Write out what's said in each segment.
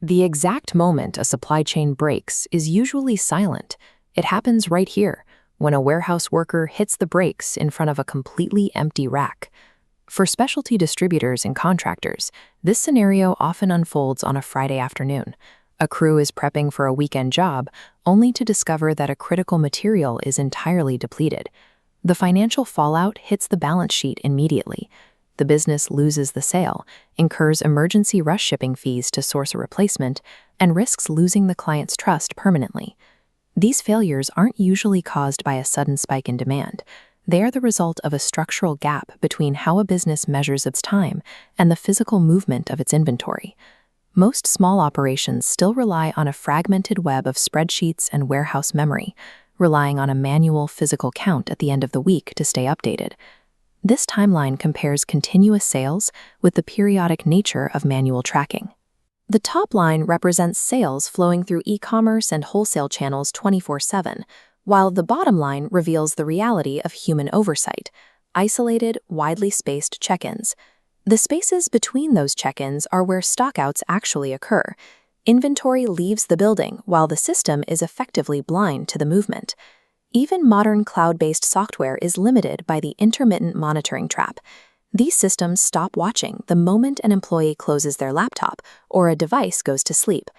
The exact moment a supply chain breaks is usually silent. It happens right here, when a warehouse worker hits the brakes in front of a completely empty rack. For specialty distributors and contractors, this scenario often unfolds on a Friday afternoon. A crew is prepping for a weekend job, only to discover that a critical material is entirely depleted. The financial fallout hits the balance sheet immediately. The business loses the sale, incurs emergency rush shipping fees to source a replacement, and risks losing the client's trust permanently. These failures aren't usually caused by a sudden spike in demand. They are the result of a structural gap between how a business measures its time and the physical movement of its inventory. Most small operations still rely on a fragmented web of spreadsheets and warehouse memory, relying on a manual physical count at the end of the week to stay updated. This timeline compares continuous sales with the periodic nature of manual tracking. The top line represents sales flowing through e-commerce and wholesale channels 24/7, while the bottom line reveals the reality of human oversight, isolated, widely spaced check-ins. The spaces between those check-ins are where stockouts actually occur. Inventory leaves the building while the system is effectively blind to the movement. Even modern cloud-based software is limited by the intermittent monitoring trap. These systems stop watching the moment an employee closes their laptop or a device goes to sleep.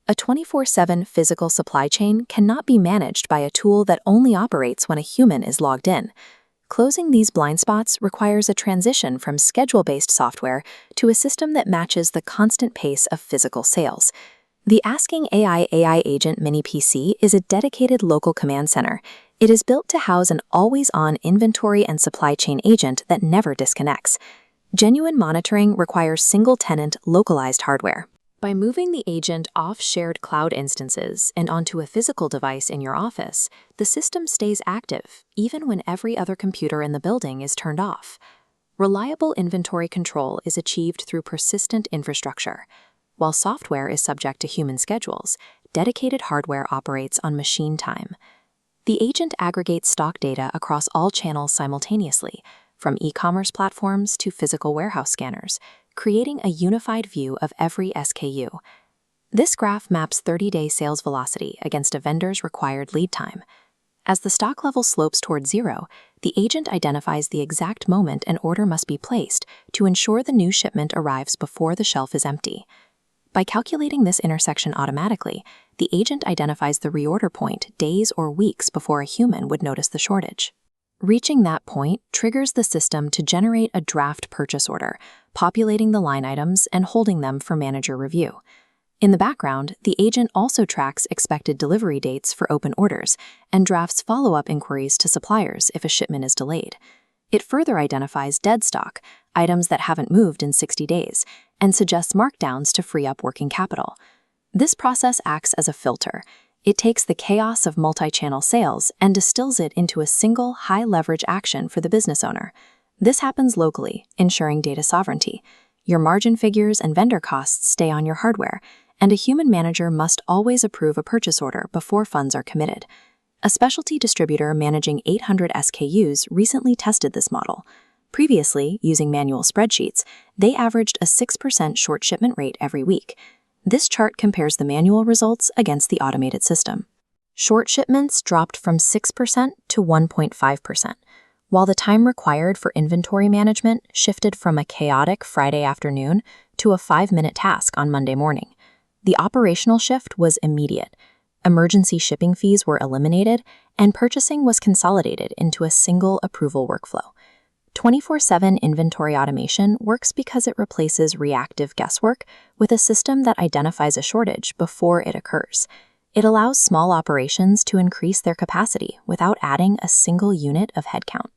A 24/7 physical supply chain cannot be managed by a tool that only operates when a human is logged in. Closing these blind spots requires a transition from schedule-based software to a system that matches the constant pace of physical sales. The askingAi AI Agent Mini PC is a dedicated local command center. It is built to house an always-on inventory and supply chain agent that never disconnects. Genuine monitoring requires single-tenant, localized hardware. By moving the agent off shared cloud instances and onto a physical device in your office, the system stays active, even when every other computer in the building is turned off. Reliable inventory control is achieved through persistent infrastructure. While software is subject to human schedules, dedicated hardware operates on machine time. The agent aggregates stock data across all channels simultaneously, from e-commerce platforms to physical warehouse scanners, creating a unified view of every SKU. This graph maps 30-day sales velocity against a vendor's required lead time. As the stock level slopes toward zero, the agent identifies the exact moment an order must be placed to ensure the new shipment arrives before the shelf is empty. By calculating this intersection automatically, the agent identifies the reorder point days or weeks before a human would notice the shortage. Reaching that point triggers the system to generate a draft purchase order, populating the line items and holding them for manager review. In the background, the agent also tracks expected delivery dates for open orders and drafts follow-up inquiries to suppliers if a shipment is delayed. It further identifies dead stock, items that haven't moved in 60 days, and suggests markdowns to free up working capital. This process acts as a filter. It takes the chaos of multi-channel sales and distills it into a single, high-leverage action for the business owner. This happens locally, ensuring data sovereignty. Your margin figures and vendor costs stay on your hardware, and a human manager must always approve a purchase order before funds are committed. A specialty distributor managing 800 SKUs recently tested this model. Previously, using manual spreadsheets, they averaged a 6% short shipment rate every week. This chart compares the manual results against the automated system. Short shipments dropped from 6% to 1.5%, while the time required for inventory management shifted from a chaotic Friday afternoon to a 5-minute task on Monday morning. The operational shift was immediate. Emergency shipping fees were eliminated, and purchasing was consolidated into a single approval workflow. 24/7 inventory automation works because it replaces reactive guesswork with a system that identifies a shortage before it occurs. It allows small operations to increase their capacity without adding a single unit of headcount.